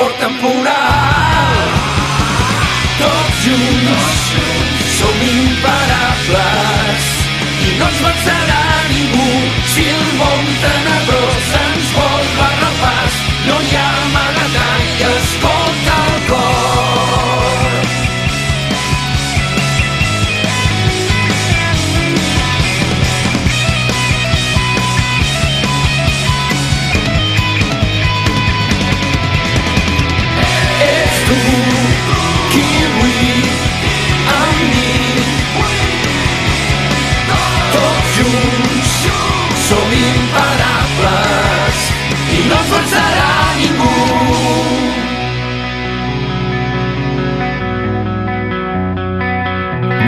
fort temporal. Tots junts som imparables i no ens vencerà ningú. Si el món tenebrós ens vol barrar el pas, no hi ha amagatall que escolta el cor. Ets tu qui avui amb mi, tots junts som imparables i no ens vencerà ningú.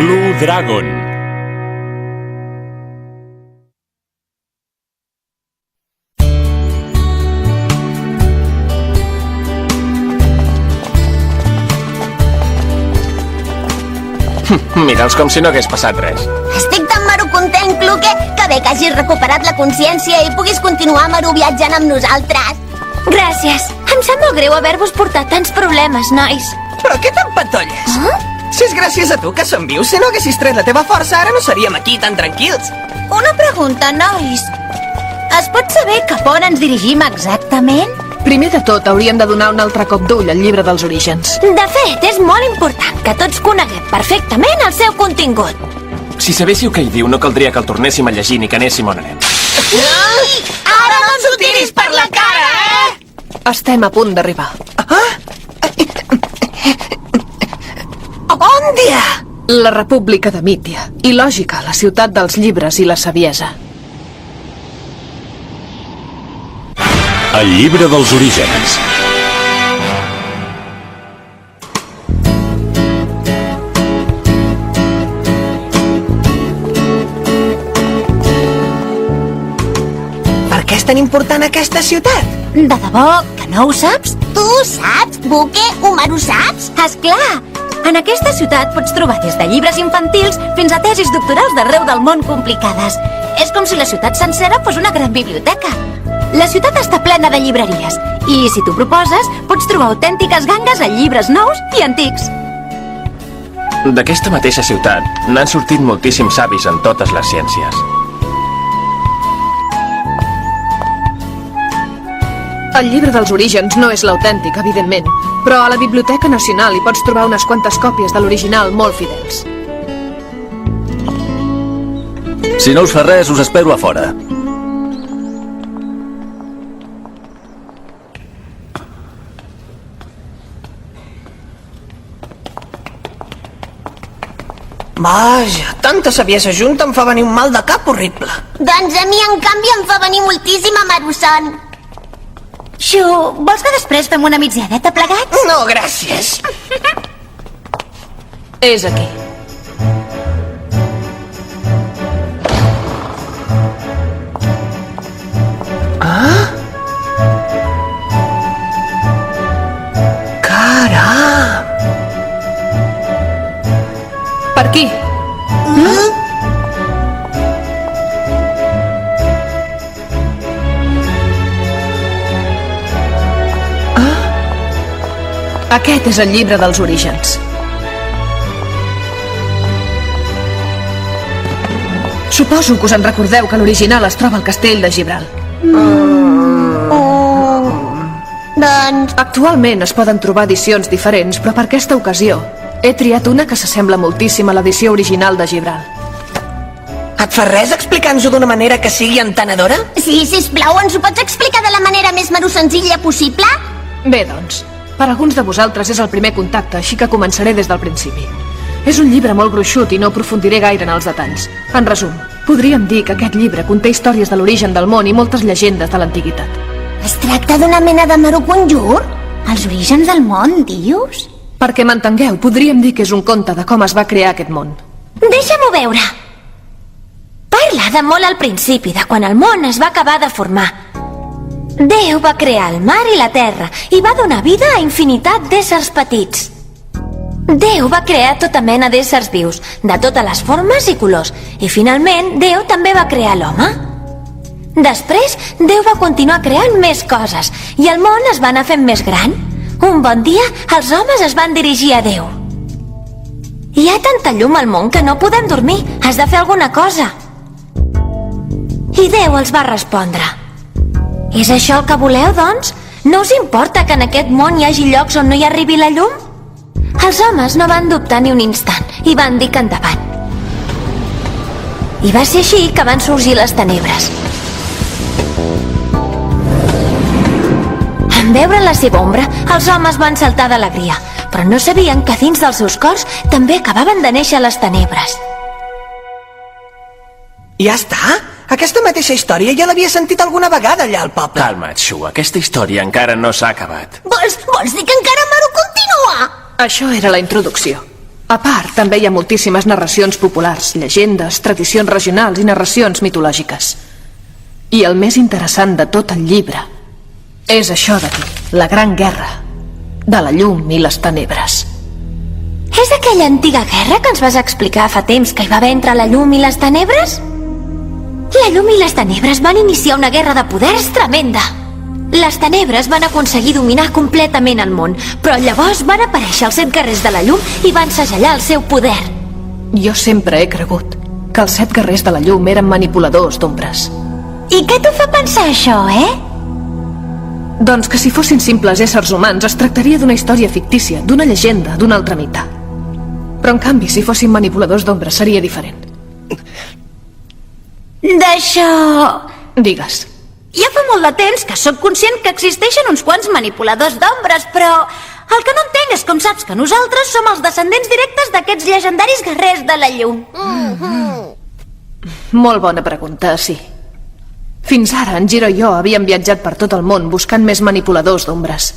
Blue Dragon. Mira'ls com si no hagués passat res. Estic tan marocontent, Cluque, que bé que hagis recuperat la consciència i puguis continuar Maru viatjant amb nosaltres. Gràcies. Em sap molt greu haver-vos portat tants problemes, nois. Però què t'empatolles? Si és gràcies a tu que som vius, si no haguessis tret la teva força, ara no seríem aquí tan tranquils. Una pregunta, nois. Es pot saber cap on ens dirigim exactament? Primer de tot, hauríem de donar un altre cop d'ull al llibre dels orígens. De fet, és molt important que tots coneguem perfectament el seu contingut. Si sabéssiu què hi diu, no caldria que el tornéssim a llegir ni que anéssim on anem. Ara no ens ho tiris per la cara, eh? Estem a punt d'arribar. Bon dia! La República de Mítia. I lògica, la ciutat dels llibres i la saviesa. El llibre dels orígens. Per què és tan important aquesta ciutat? De debò, que no ho saps? Tu ho saps, Buque? Umaru saps? Esclar! En aquesta ciutat pots trobar des de llibres infantils fins a tesis doctorals d'arreu del món complicades. És com si la ciutat sencera fos una gran biblioteca. La ciutat està plena de llibreries i, si t'ho proposes, pots trobar autèntiques gangues a llibres nous i antics. D'aquesta mateixa ciutat n'han sortit moltíssims savis en totes les ciències. El llibre dels orígens no és l'autèntic, evidentment, però a la Biblioteca Nacional hi pots trobar unes quantes còpies de l'original molt fidels. Si no us fa res, us espero a fora. Vaja, tanta saviesa junta em fa venir un mal de cap horrible. Doncs a mi, en canvi, em fa venir moltíssima Maruson. Xu, vols que després fem una migdiadeta plegats? No, gràcies. És aquí. Caram! Per aquí. Aquest és el llibre dels orígens. Suposo que us en recordeu que l'original es troba al castell de Gibral. Doncs... Actualment es poden trobar edicions diferents, però per aquesta ocasió he triat una que s'assembla moltíssim a l'edició original de Gibral. Et fa res explicar-nos-ho d'una manera que sigui entenedora? Sí, sisplau, ens ho pots explicar de la manera més marusenzilla possible? Bé, doncs, per alguns de vosaltres és el primer contacte, així que començaré des del principi. És un llibre molt gruixut i no aprofundiré gaire en els detalls. En resum, podríem dir que aquest llibre conté històries de l'origen del món i moltes llegendes de l'antiguitat. Es tracta d'una mena de maruconjur? Els orígens del món, dius? Perquè m'entengueu, podríem dir que és un conte de com es va crear aquest món. Deixa-m'ho veure. Parla de molt al principi, de quan el món es va acabar de formar. Déu va crear el mar i la terra i va donar vida a infinitat d'éssers petits. Déu va crear tota mena d'éssers vius, de totes les formes i colors, i finalment Déu també va crear l'home. Després, Déu va continuar creant més coses i el món es va anar fent més gran. Un bon dia, els homes es van dirigir a Déu. Hi ha tanta llum al món que no podem dormir. Has de fer alguna cosa. I Déu els va respondre. És això el que voleu, doncs? No us importa que en aquest món hi hagi llocs on no hi arribi la llum? Els homes no van dubtar ni un instant i van dir que endavant. I va ser així que van sorgir les tenebres. En veure la seva ombra, els homes van saltar d'alegria, però no sabien que dins dels seus cors també acabaven de néixer les tenebres. Ja està? Aquesta mateixa història ja l'havia sentit alguna vegada allà al poble. Calma't, Shu, aquesta història encara no s'ha acabat. Vols dir que encara m'ha de continuar? Això era la introducció. A part, també hi ha moltíssimes narracions populars, llegendes, tradicions regionals i narracions mitològiques. I el més interessant de tot el llibre és això d'aquí, la Gran Guerra de la llum i les tenebres. És aquella antiga guerra que ens vas explicar fa temps que hi va haver entre la llum i les tenebres? La llum i les tenebres van iniciar una guerra de poders tremenda. Les tenebres van aconseguir dominar completament el món, però llavors van aparèixer els 7 guerrers de la llum i van segellar el seu poder. Jo sempre he cregut que els 7 guerrers de la llum eren manipuladors d'ombres. I què t'ho fa pensar això, Doncs que si fossin simples éssers humans es tractaria d'una història fictícia, d'una llegenda, d'un altre mite. Però en canvi, si fossin manipuladors d'ombres seria diferent. D'això... Digues. Ja fa molt de temps que sóc conscient que existeixen uns quants manipuladors d'ombres, però el que no entenc és com saps que nosaltres som els descendents directes d'aquests llegendaris guerrers de la llum. Molt bona pregunta, sí. Fins ara, en Giro i jo havíem viatjat per tot el món buscant més manipuladors d'ombres.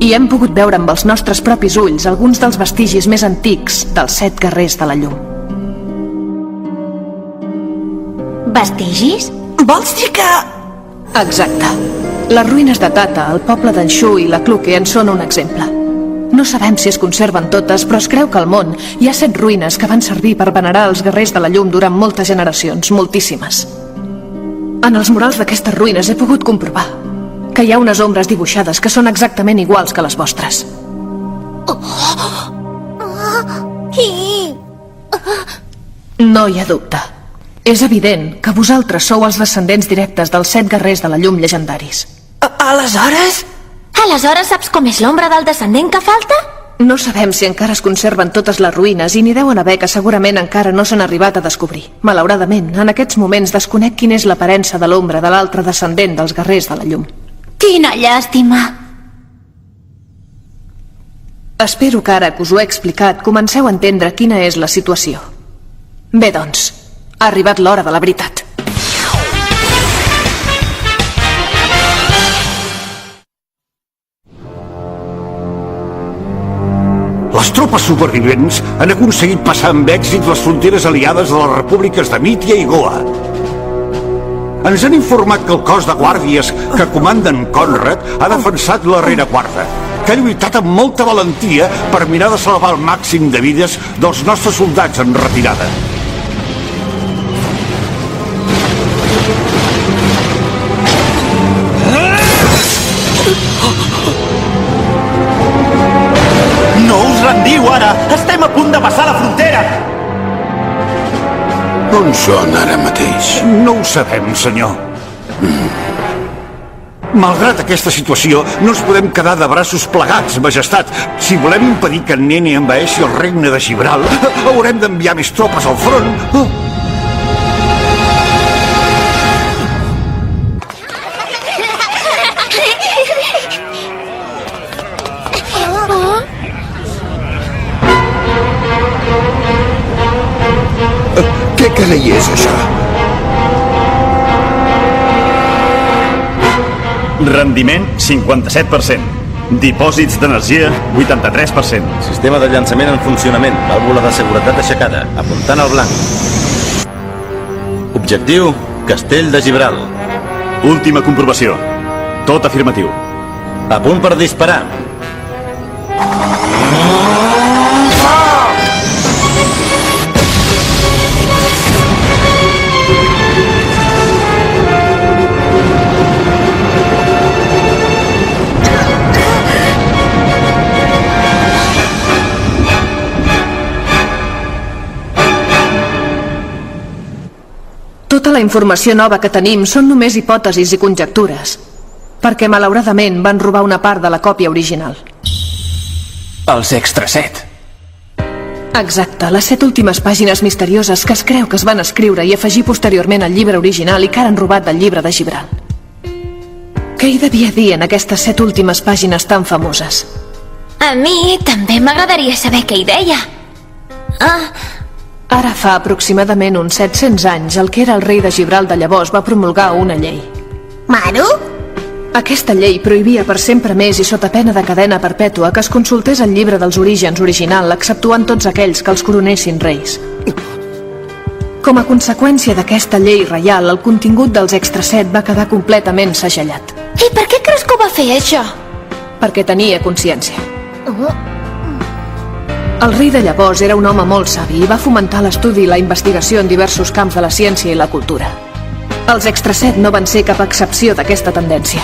I hem pogut veure amb els nostres propis ulls alguns dels vestigis més antics dels 7 guerrers de la llum. Vestigis? Vols dir que... Exacte. Les ruïnes de Tata, el poble d'en Shu i la Kluke en són un exemple. No sabem si es conserven totes, però es creu que al món hi ha 7 ruïnes que van servir per venerar els guerrers de la llum durant moltes generacions, moltíssimes. En els murals d'aquestes ruïnes he pogut comprovar que hi ha unes ombres dibuixades que són exactament iguals que les vostres. No hi ha dubte. És evident que vosaltres sou els descendents directes dels 7 guerrers de la llum llegendaris. Aleshores? Aleshores saps com és l'ombra del descendent que falta? No sabem si encara es conserven totes les ruïnes i n'hi deuen haver que segurament encara no s'han arribat a descobrir. Malauradament, en aquests moments desconec quina és l'aparença de l'ombra de l'altre descendent dels guerrers de la llum. Quina llàstima. Espero que ara que us ho he explicat comenceu a entendre quina és la situació. Bé, doncs, ha arribat l'hora de la veritat. Les tropes supervivents han aconseguit passar amb èxit les fronteres aliades de les repúbliques de Mítia i Goa. Ens han informat que el cos de guàrdies que comanden Conrad ha defensat la rereguarda, que ha lluitat amb molta valentia per mirar de salvar el màxim de vides dels nostres soldats en retirada. No us rendiu ara! Estem a punt de passar la frontera! On són ara mateix? No ho sabem, senyor. Malgrat aquesta situació, no ens podem quedar de braços plegats, majestat. Si volem impedir que en Nene envaeixi el regne de Gibral, haurem d'enviar més tropes al front. Què carai és això? Rendiment 57%. Dipòsits d'energia 83%. Sistema de llançament en funcionament. Vàlvula de seguretat aixecada. Apuntant al blanc. Objectiu, Castell de Gibral. Última comprovació. Tot afirmatiu. A punt per disparar. la informació nova que tenim són només hipòtesis i conjectures, perquè malauradament van robar una part de la còpia original. Els Extra 7. Exacte, les 7 últimes pàgines misterioses que es creu que es van escriure i afegir posteriorment al llibre original i que ara han robat del llibre de Gibral. Què hi devia dir en aquestes 7 últimes pàgines tan famoses? A mi també m'agradaria saber què hi deia. Ara fa aproximadament uns 700 anys, el que era el rei de Gibral de llavors va promulgar una llei. Maru? Aquesta llei prohibia per sempre més i sota pena de cadena perpètua que es consultés el llibre dels orígens original, exceptuant tots aquells que els coronessin reis. Com a conseqüència d'aquesta llei reial, el contingut dels Extra 7 va quedar completament segellat. I per què creus que ho va fer, això? Perquè tenia consciència. El rei de llavors era un home molt savi i va fomentar l'estudi i la investigació en diversos camps de la ciència i la cultura. Els Extra 7 no van ser cap excepció d'aquesta tendència.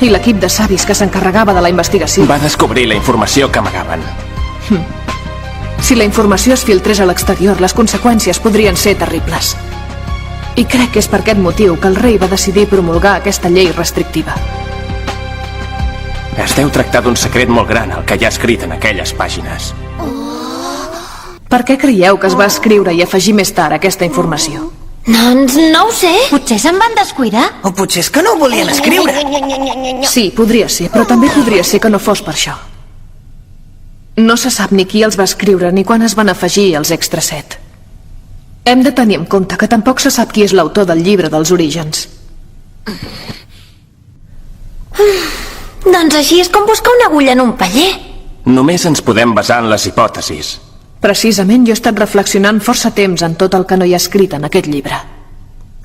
I l'equip de savis que s'encarregava de la investigació va descobrir la informació que amagaven. Si la informació es filtrés a l'exterior, les conseqüències podrien ser terribles. I crec que és per aquest motiu que el rei va decidir promulgar aquesta llei restrictiva. Es deu tractar d'un secret molt gran, el que hi ha escrit en aquelles pàgines. Per què creieu que es va escriure i afegir més tard aquesta informació? Doncs no ho sé. Potser se'n van descuidar. O potser és que no ho volien escriure. Sí, podria ser, però també podria ser que no fos per això. No se sap ni qui els va escriure ni quan es van afegir els Extra 7. Hem de tenir en compte que tampoc se sap qui és l'autor del llibre dels orígens. Doncs així és com buscar una agulla en un paller. Només ens podem basar en les hipòtesis. Precisament jo he estat reflexionant força temps en tot el que no hi ha escrit en aquest llibre.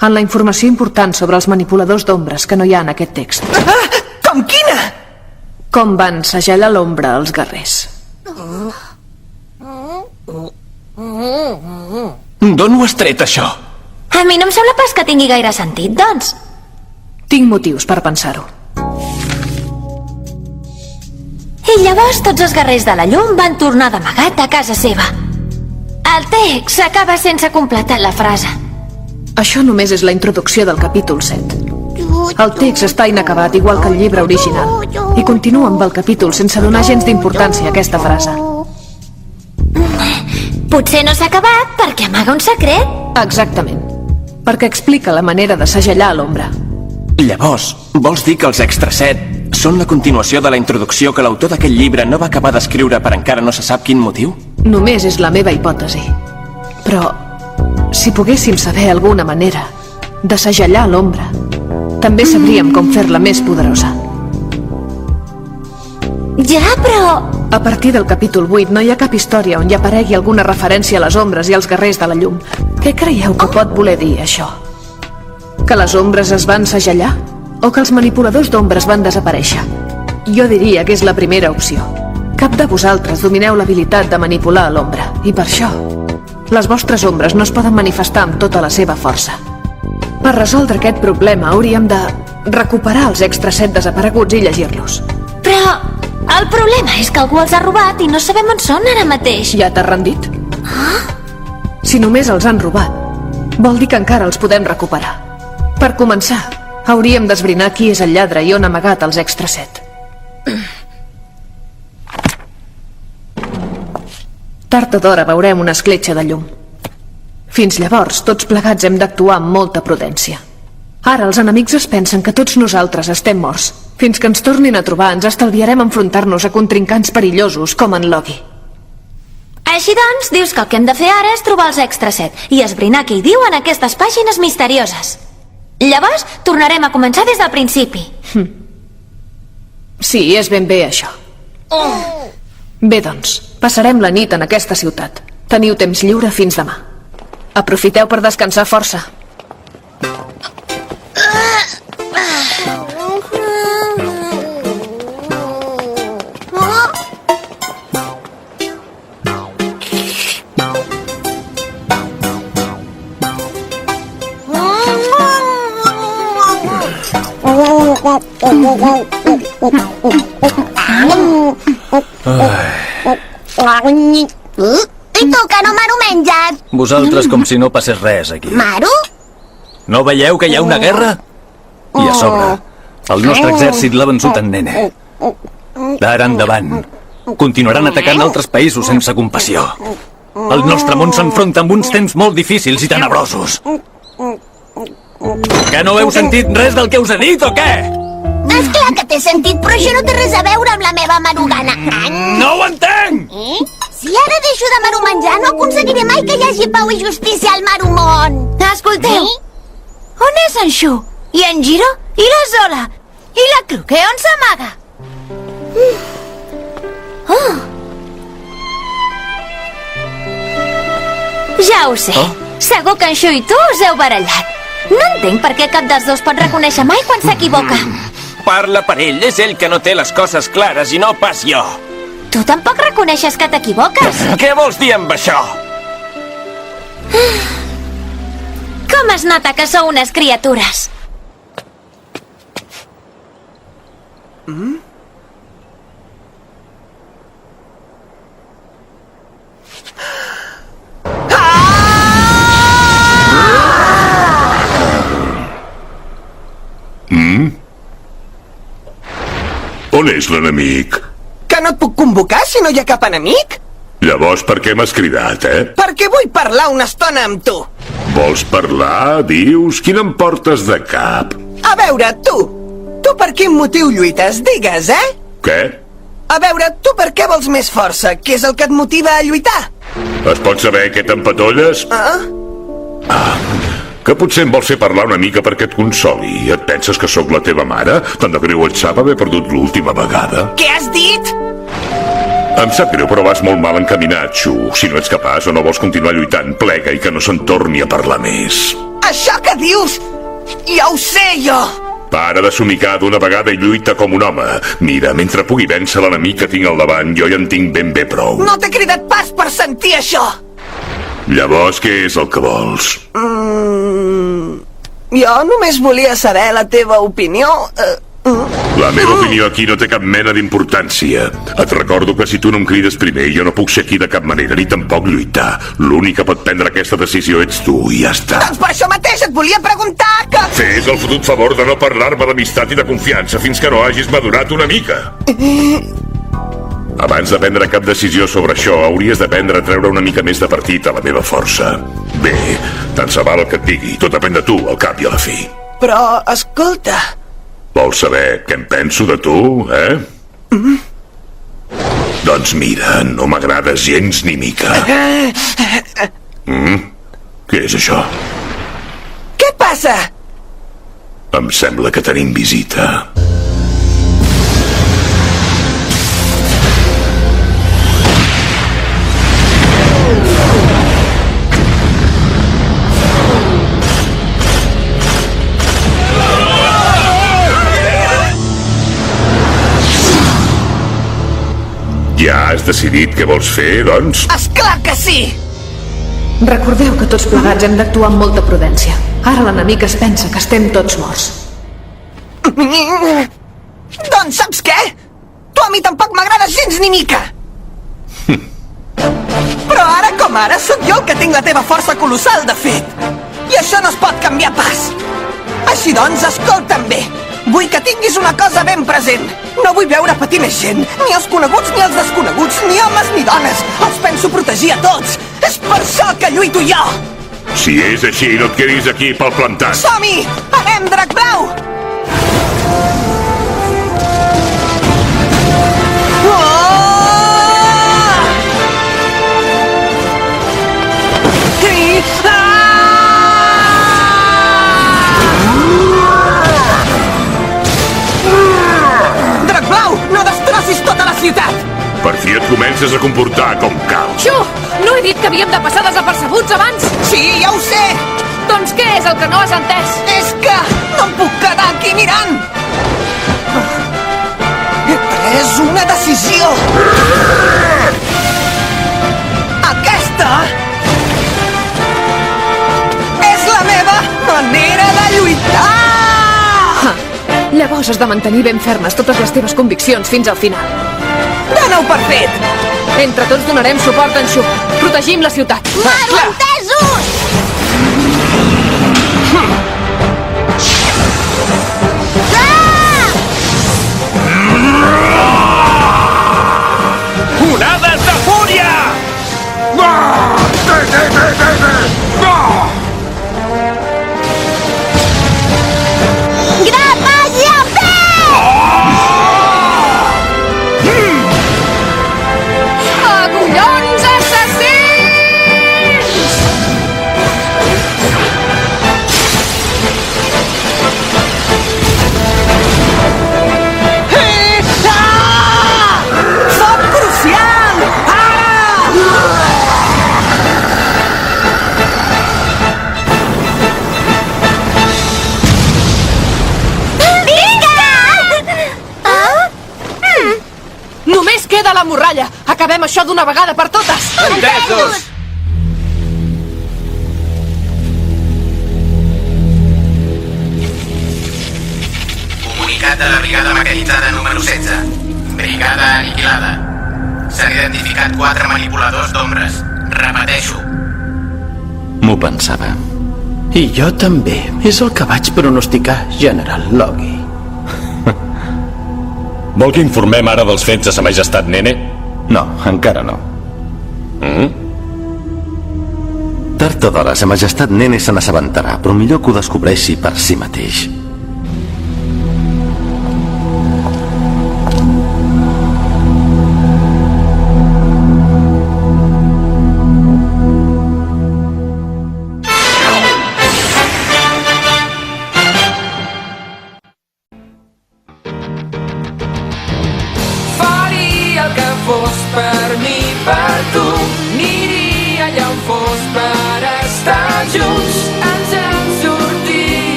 En la informació important sobre els manipuladors d'ombres que no hi ha en aquest text. Com quina? Com van segellar l'ombra els guerrers. D'on ho has tret, això? A mi no em sembla pas que tingui gaire sentit, doncs. Tinc motius per pensar-ho. I llavors tots els guerrers de la llum van tornar d'amagat a casa seva. El text s'acaba sense completar la frase. Això només és la introducció del capítol 7. El text està inacabat, igual que el llibre original, i continua amb el capítol sense donar gens d'importància a aquesta frase. Potser no s'ha acabat perquè amaga un secret. Exactament. Perquè explica la manera de segellar l'ombra. Llavors, vols dir que els Extra 7 són la continuació de la introducció que l'autor d'aquest llibre no va acabar d'escriure per encara no se sap quin motiu? Només és la meva hipòtesi. Però, si poguéssim saber alguna manera de segellar l'ombra, també sabríem com fer-la més poderosa. Ja, però... A partir del capítol 8 no hi ha cap història on hi aparegui alguna referència a les ombres i als guerrers de la llum. Què creieu que pot voler dir, això? Que les ombres es van segellar? O que els manipuladors d'ombres van desaparèixer? Jo diria que és la primera opció. Cap de vosaltres domineu l'habilitat de manipular l'ombra, i per això les vostres ombres no es poden manifestar amb tota la seva força. Per resoldre aquest problema hauríem de recuperar els Extra 7 desapareguts i llegir-los. Però el problema és que algú els ha robat i no sabem on són ara mateix. Ja t'has rendit? Si només els han robat, vol dir que encara els podem recuperar. Per començar, hauríem d'esbrinar qui és el lladre i on ha amagat els Extra 7. Tard o d'hora veurem una escletxa de llum. Fins llavors, tots plegats hem d'actuar amb molta prudència. Ara els enemics es pensen que tots nosaltres estem morts. Fins que ens tornin a trobar ens estalviarem enfrontar-nos a contrincants perillosos com en Logi. Així doncs, dius que el que hem de fer ara és trobar els Extra 7 i esbrinar què hi diuen aquestes pàgines misterioses. Llavors, tornarem a començar des del principi. Sí, és ben bé això. Bé, doncs, passarem la nit en aquesta ciutat. Teniu temps lliure fins demà. Aprofiteu per descansar força. I tu, que no m'ho menjat? Vosaltres com si no passés res aquí. Maru? No veieu que hi ha una guerra? I a sobre, el nostre exèrcit l'ha vençut en nene. D'ara endavant, continuaran atacant altres països sense compassió. El nostre món s'enfronta amb uns temps molt difícils i tenebrosos. Que no heu sentit res del que us he dit, o què? Esclar que t'he sentit, però això no té res a veure amb la meva marugana. No ho entenc! Si ara deixo de marumenjar, no aconseguiré mai que hi hagi pau i justícia al Marumón. Escolteu, on és en Xu? I en Giro? I la Zola? I la Cluque on s'amaga? Ja ho sé. Segur que en Xu i tu us heu barallat. No entenc per què cap dels dos pot reconèixer mai quan s'equivoca. Parla per ell, és ell que no té les coses clares i no pas jo. Tu tampoc reconeixes que t'equivoques. Què vols dir amb això? Com es nota que sou unes criatures? On és l'enemic? Que no et puc convocar si no hi ha cap enemic? Llavors per què m'has cridat, Perquè vull parlar una estona amb tu. Vols parlar, dius? Quin em portes de cap? A veure, tu per quin motiu lluites? Digues, Què? A veure, tu per què vols més força? Què és el que et motiva a lluitar? Es pot saber què t'empatolles? Que potser em vols fer parlar una mica perquè et consoli. Et penses que sóc la teva mare? Tant de greu et sap haver perdut l'última vegada? Què has dit? Em sap greu, però vas molt mal encaminat, Xu. Si no ets capaç o no vols continuar lluitant, plega i que no se'n torni a parlar més. Això que dius, ja ho sé, jo. Para de somicar d'una vegada i lluita com un home. Mira, mentre pugui vèncer l'enemic que tinc al davant, jo ja en tinc ben bé prou. No t'he cridat pas per sentir això. Llavors, què és el que vols? Jo només volia saber la teva opinió. La meva opinió aquí no té cap mena d'importància. Et recordo que si tu no em crides primer, jo no puc ser aquí de cap manera, ni tampoc lluitar. L'únic que pot prendre aquesta decisió ets tu, i ja està. Doncs per això mateix et volia preguntar que... Fes el fotut favor de no parlar-me d'amistat i de confiança fins que no hagis madurat una mica. Abans de prendre cap decisió sobre això, hauries d'aprendre a treure una mica més de partit a la meva força. Bé, tant se val el que et digui. Tot depèn de tu, al cap i a la fi. Però, escolta... Vols saber què em penso de tu, Doncs mira, no m'agrades gens ni mica. Què és això? Què passa? Em sembla que tenim visita. Ja has decidit què vols fer, doncs? Esclar que sí! Recordeu que tots plegats hem d'actuar amb molta prudència. Ara l'enemic es pensa que estem tots morts. Doncs saps què? Tu a mi tampoc m'agrades gens ni mica! Però ara com ara sóc jo el que tinc la teva força colossal, de fet! I això no es pot canviar pas! Així doncs, escolta'm bé! Vull que tinguis una cosa ben present. No vull veure patir més gent, ni els coneguts ni els desconeguts, ni homes ni dones. Els penso protegir a tots. És per això que lluito jo. Si és així, no et quedis aquí pel plantat. Som-hi! Anem, Drac Blau! Ciutat! Per fi et comences a comportar com cal. Xu! No he dit que havíem de passar desapercebuts abans? Sí, ja ho sé! Doncs què és el que no has entès? És que no em puc quedar aquí mirant! He pres una decisió! Aquesta és la meva manera de lluitar! Llavors has de mantenir ben fermes totes les teves conviccions fins al final. Dóna-ho per fet! Entre tots donarem suport a en Xu. Protegim la ciutat. Malentesos! la morralla! Acabem això d'una vegada per totes! Entesos! Comunicat de la brigada mecanitzada número 16. Brigada aniquilada. S'han identificat 4 manipuladors d'ombres. Repeteixo. M'ho pensava. I jo també. És el que vaig pronosticar, General Logi. Vol que informem ara dels fets a Sa Majestat Nene? No, encara no. Tard o d'hora, Sa Majestat Nene se n'assabentarà, però millor que ho descobreixi per si mateix.